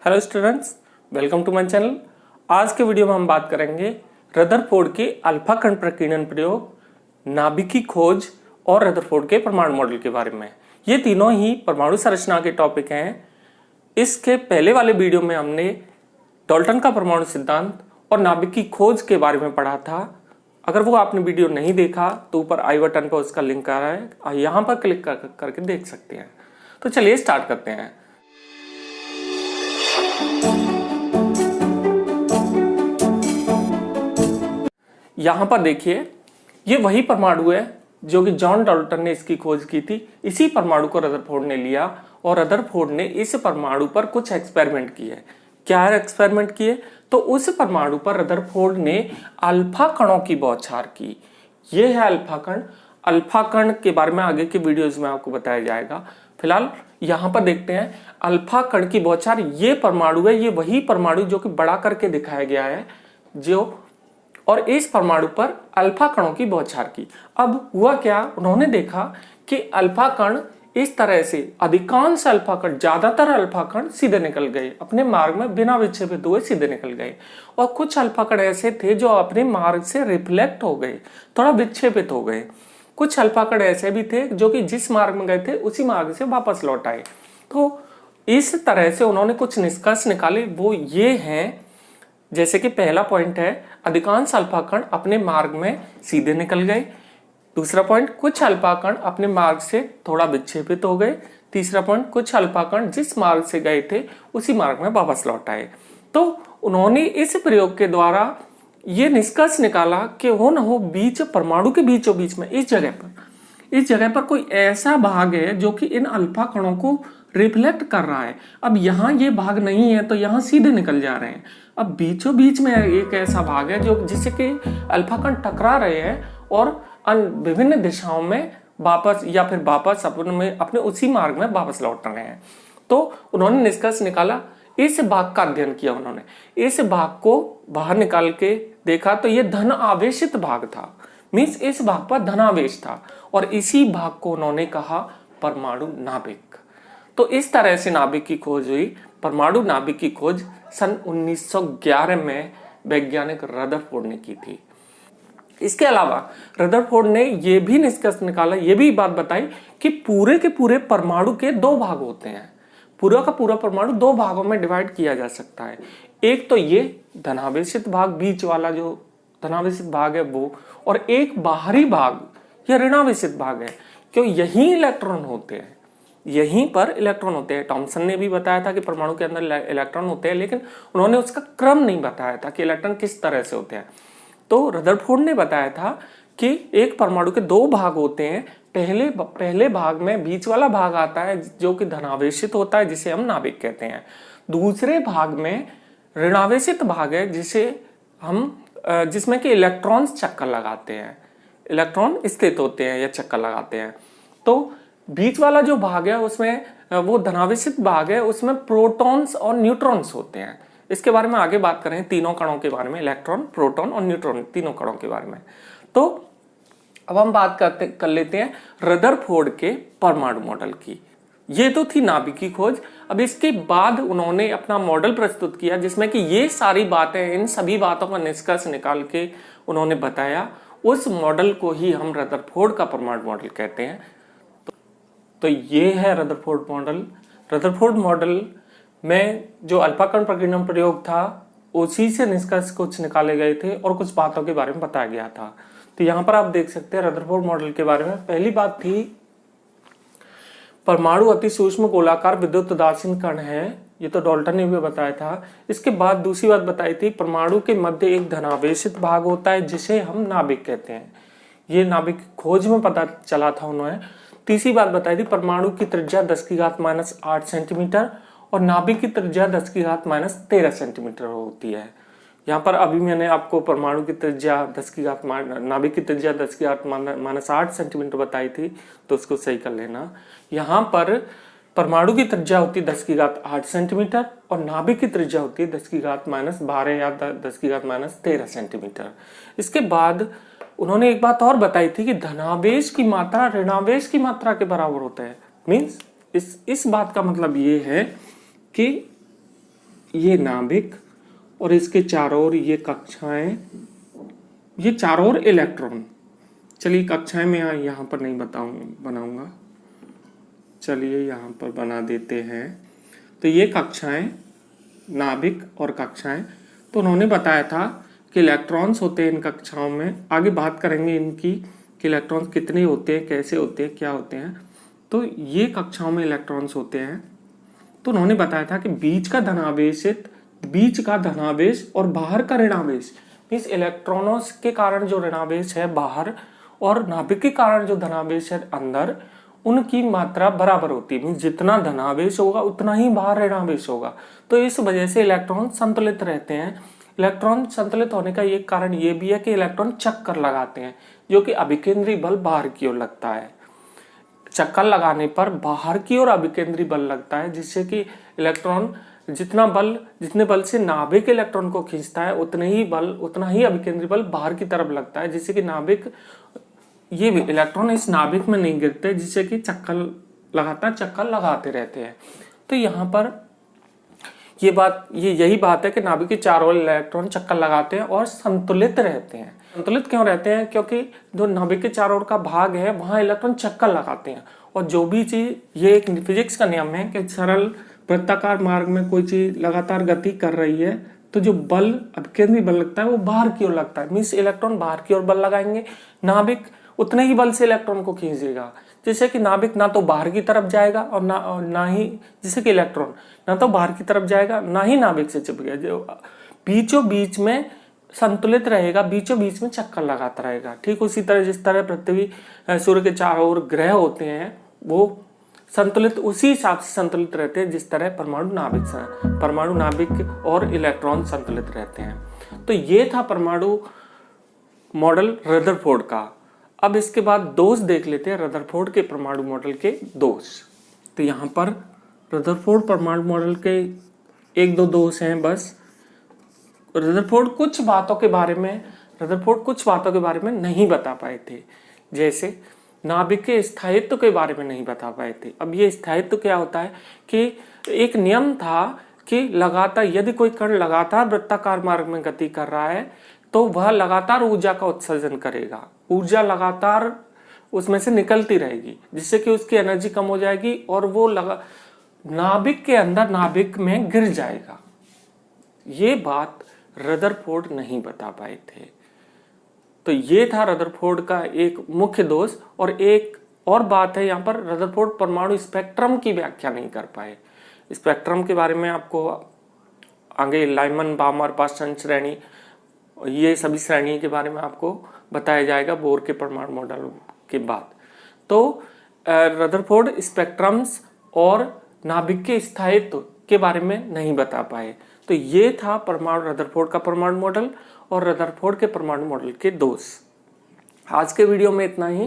Hello students, welcome to my channel. आज के video में हम बात करेंगे रदरफोर्ड के अल्फा कण प्रकीर्णन प्रयोग, नाभिक की खोज और रदरफोर्ड के परमाणु मॉडल के बारे में। ये तीनों ही परमाणु संरचना के टॉपिक हैं। इसके पहले वाले वीडियो में हमने डाल्टन का परमाणु सिद्धांत और नाभिक की खोज के बारे में पढ़ा था। अगर वो आपने वीडियो नहीं देखा तो ऊपर आई बटन पर उसका लिंक आ रहा है, यहाँ पर क्लिक करके देख सकते हैं। तो चलिए स्टार्ट करते हैं। यहां पर देखिए, ये वही परमाणु है जो कि जॉन डाल्टन ने इसकी खोज की थी। इसी परमाणु को रदरफोर्ड ने लिया और रदरफोर्ड ने इस परमाणु पर कुछ एक्सपेरिमेंट किए। क्या एक्सपेरिमेंट किए? तो उस परमाणु पर रदरफोर्ड ने अल्फा कणों की बौछार की। ये है अल्फा कण। अल्फा कण के बारे में आगे के वीडियोज में आपको बताया जाएगा। फिलहाल यहां पर देखते हैं अल्फा कण की बौछार। ये परमाणु है, ये वही परमाणु जो कि बड़ा करके दिखाया गया है और इस परमाणु पर अल्फा कणों की बौछार की। अब हुआ क्या, उन्होंने देखा कि अल्फा कण इस तरह से अधिकांश अल्फा कण, ज्यादातर अल्फा कण सीधे निकल गए अपने मार्ग में, बिना विक्षेपित हुए सीधे निकल गए। और कुछ अल्फा कण ऐसे थे जो अपने मार्ग से रिफ्लेक्ट हो गए, थोड़ा विक्षेपित हो गए। कुछ अल्फा कण ऐसे भी थे जो कि जिस मार्ग में गए थे उसी मार्ग से वापस लौट आए। तो इस तरह से उन्होंने कुछ निष्कर्ष निकाले। वो ये हैं, जैसे कि पहला पॉइंट है अधिकांश अल्फा कण अपने मार्ग में सीधे निकल गए। दूसरा पॉइंट, कुछ अल्फा कण अपने मार्ग से थोड़ा विक्षेपित हो गए। तीसरा पॉइंट, कुछ अल्फा कण जिस मार्ग से गए थे उसी मार्ग में वापस लौट आए। तो उन्होंने इस प्रयोग के द्वारा ये निष्कर्ष निकाला कि हो न हो परमाणु के बीचों बीच में इस जगह पर कोई ऐसा भाग है जो कि इन अल्फा कणों को रिफ्लेक्ट कर रहा है। अब यहाँ ये भाग नहीं है तो यहाँ सीधे निकल जा रहे हैं। अब बीचों बीच में एक ऐसा भाग है जो जिससे कि अल्फा कण टकरा रहे हैं और विभिन्न दिशाओं में वापस अपने उसी मार्ग में वापस लौट रहे हैं। तो उन्होंने निष्कर्ष निकाला, इस भाग का अध्ययन किया उन्होंने। इस भाग को बाहर निकाल के देखा तो ये धन आवेशित भाग था, मीन्स इस भाग पर धनावेश था, और इसी भाग को उन्होंने कहा परमाणु नाभिक। तो इस तरह से नाभिक की खोज हुई। परमाणु नाभिक की खोज सन 1911 में वैज्ञानिक रदरफोर्ड ने की थी। इसके अलावा रदरफोर्ड ने यह भी निष्कर्ष निकाला, यह भी बात बताई कि पूरे के पूरे परमाणु के दो भाग होते हैं। पूरा का पूरा परमाणु दो भागों में डिवाइड किया जा सकता है। एक तो ये धनावेशित भाग, बीच वाला जो धनावेशित भाग है वो, और एक बाहरी भाग या ऋणावेशित भाग है। क्यों? यही इलेक्ट्रॉन होते हैं, यहीं पर इलेक्ट्रॉन होते हैं। थॉमसन ने भी बताया था कि परमाणु के अंदर इलेक्ट्रॉन होते हैं, लेकिन उन्होंने उसका क्रम नहीं बताया था कि इलेक्ट्रॉन किस तरह से होते हैं। तो रदरफोर्ड ने बताया था कि एक परमाणु के दो भाग होते हैं। पहले भाग में बीच वाला भाग आता है जो कि धनावेशित होता है, जिसे हम नाभिक कहते हैं। दूसरे भाग में ऋणावेशित भाग है जिसमें कि इलेक्ट्रॉन्स चक्कर लगाते हैं, इलेक्ट्रॉन स्थित होते हैं या चक्कर लगाते हैं। तो बीच वाला जो भाग है उसमें वो धनावेशित भाग है, उसमें प्रोटॉन्स और न्यूट्रॉन्स होते हैं। इसके बारे में आगे बात करें, तीनों कणों के बारे में, इलेक्ट्रॉन, प्रोटॉन और न्यूट्रॉन, तीनों कणों के बारे में। तो अब हम बात कर लेते हैं रदरफोर्ड के परमाणु मॉडल की। ये तो थी नाभिक की खोज। अब इसके बाद उन्होंने अपना मॉडल प्रस्तुत किया जिसमें कि ये सारी बातें, इन सभी बातों का निष्कर्ष निकाल के उन्होंने बताया। उस मॉडल को ही हम रदरफोर्ड का परमाणु मॉडल कहते हैं। तो ये है रदरफोर्ड मॉडल। रदरफोर्ड मॉडल में जो अल्फा कण प्रकीर्णन प्रयोग था उसी से निष्कर्ष कुछ निकाले गए थे और कुछ बातों के बारे में बताया गया था। तो यहाँ पर आप देख सकते हैं रदरफोर्ड मॉडल के बारे में। पहली बात थी परमाणु अति सूक्ष्म गोलाकार विद्युत उदासीन कण है, ये तो डाल्टन ने भी बताया था। इसके बाद दूसरी बात बताई थी परमाणु के मध्य एक धनावेशित भाग होता है जिसे हम नाभिक कहते हैं। ये नाभिक खोज में पता चला था उन्होंने। तीसरी बात बताई थी परमाणु की त्रिज्या 10⁻⁸ सेंटीमीटर और नाभिक की त्रिज्या 10⁻13 सेंटीमीटर होती है। यहाँ पर अभी मैंने आपको परमाणु की त्रिज्या नाभिक की त्रिज्या 10⁻⁸ सेंटीमीटर बताई थी, तो उसको सही कर लेना। यहाँ पर परमाणु की त्रिज्या होती है 10⁸ सेंटीमीटर और नाभिक की त्रिज्या होती है 10⁻12 या 10⁻13 सेंटीमीटर। इसके बाद उन्होंने एक बात और बताई थी कि धनावेश की मात्रा ऋणावेश की मात्रा के बराबर होता है। मीन्स इस बात का मतलब ये है कि ये नाभिक और इसके चारों ओर ये कक्षाएं, ये चारों ओर इलेक्ट्रॉन। चलिए कक्षाएं मैं यहाँ पर नहीं बनाऊंगा, चलिए यहाँ पर बना देते हैं। तो ये कक्षाएं, नाभिक और कक्षाएं, तो उन्होंने बताया था कि इलेक्ट्रॉन्स होते हैं इन कक्षाओं में। आगे बात करेंगे इनकी कि इलेक्ट्रॉन्स कितने होते हैं, कैसे होते हैं, क्या होते हैं। तो ये कक्षाओं में इलेक्ट्रॉन्स होते हैं। तो उन्होंने बताया था कि बीच का धनावेश और बाहर का ऋणावेश, मीन्स इलेक्ट्रॉनों के कारण जो ऋणावेश है बाहर और नाभिक के कारण जो धनावेश है अंदर, उनकी मात्रा बराबर होती है। मीन्स जितना धनावेश होगा उतना ही बाहर ऋणावेश होगा। तो इस वजह से इलेक्ट्रॉन संतुलित रहते हैं। इलेक्ट्रॉन संतुलित होने का एक कारण ये भी है कि इलेक्ट्रॉन चक्कर लगाते हैं, जो कि अभिकेंद्री बल बाहर की ओर लगता है। चक्कर लगाने पर बाहर की ओर अभिकेंद्री बल लगता है, जिससे कि इलेक्ट्रॉन जितने बल से नाभिक इलेक्ट्रॉन को खींचता है उतना ही अभिकेंद्री बल बाहर की तरफ लगता है, जिससे कि ये इलेक्ट्रॉन इस नाभिक में नहीं गिरते, जिससे कि चक्कर लगाते रहते हैं। तो यहाँ पर यही बात है कि नाभिक के चारों ओर इलेक्ट्रॉन चक्कर लगाते हैं और संतुलित रहते हैं। संतुलित क्यों रहते हैं? क्योंकि जो नाभिक के चारों ओर का भाग है वहां इलेक्ट्रॉन चक्कर लगाते हैं। और जो भी चीज, ये एक फिजिक्स का नियम है कि सरल वृत्ताकार मार्ग में कोई चीज लगातार गति कर रही है तो जो बल अभिकेंद्री बल लगता है वो बाहर की ओर लगता है। मीन्स इलेक्ट्रॉन बाहर की ओर बल लगाएंगे, नाभिक उतने ही बल से इलेक्ट्रॉन को खींचेगा, जिससे कि नाभिक ना तो बाहर की तरफ जाएगा और ना ही, जिससे कि इलेक्ट्रॉन ना तो बाहर की तरफ जाएगा ना ही नाभिक से चिपकेगा, जो बीचों बीच में संतुलित रहेगा, बीचों बीच में चक्कर लगाता रहेगा। ठीक उसी तरह जिस तरह पृथ्वी सूर्य के चारों ओर ग्रह होते हैं वो संतुलित उसी हिसाब से संतुलित रहते हैं जिस तरह परमाणु नाभिक और इलेक्ट्रॉन संतुलित रहते हैं। तो ये था परमाणु मॉडल रदरफोर्ड का। अब इसके बाद दोष देख लेते हैं रदरफोर्ड के परमाणु मॉडल के दोष। तो यहाँ पर रदरफोर्ड परमाणु मॉडल के एक दो दोष हैं बस। रदरफोर्ड कुछ बातों के बारे में नहीं बता पाए थे, जैसे नाभिक के स्थायित्व के बारे में नहीं बता पाए थे। अब ये स्थायित्व क्या होता है कि एक नियम था कि यदि कोई कण लगातार वृत्ताकार मार्ग में गति कर रहा है तो वह लगातार ऊर्जा का उत्सर्जन करेगा, ऊर्जा लगातार उसमें से निकलती रहेगी, जिससे कि उसकी एनर्जी कम हो जाएगी और वो नाभिक में गिर जाएगा। ये बात रदरफोर्ड नहीं बता पाए थे। तो ये था रदरफोर्ड का एक मुख्य दोष। और एक और बात है, यहाँ पर रदरफोर्ड परमाणु स्पेक्ट्रम की व्याख्या नहीं कर पाए। स्पेक्ट्रम के बारे में आपको आगे लाइमन, बामर, पास्टन श्रेणी, ये सभी श्रेणी के बारे में आपको बताया जाएगा बोर के परमाणु मॉडल के बाद। तो रदरफोर्ड स्पेक्ट्रम्स और नाभिक के स्थायित्व के बारे में नहीं बता पाए। तो ये था रदरफोर्ड का परमाणु मॉडल और रदरफोर्ड के परमाणु मॉडल के दोष। आज के वीडियो में इतना ही।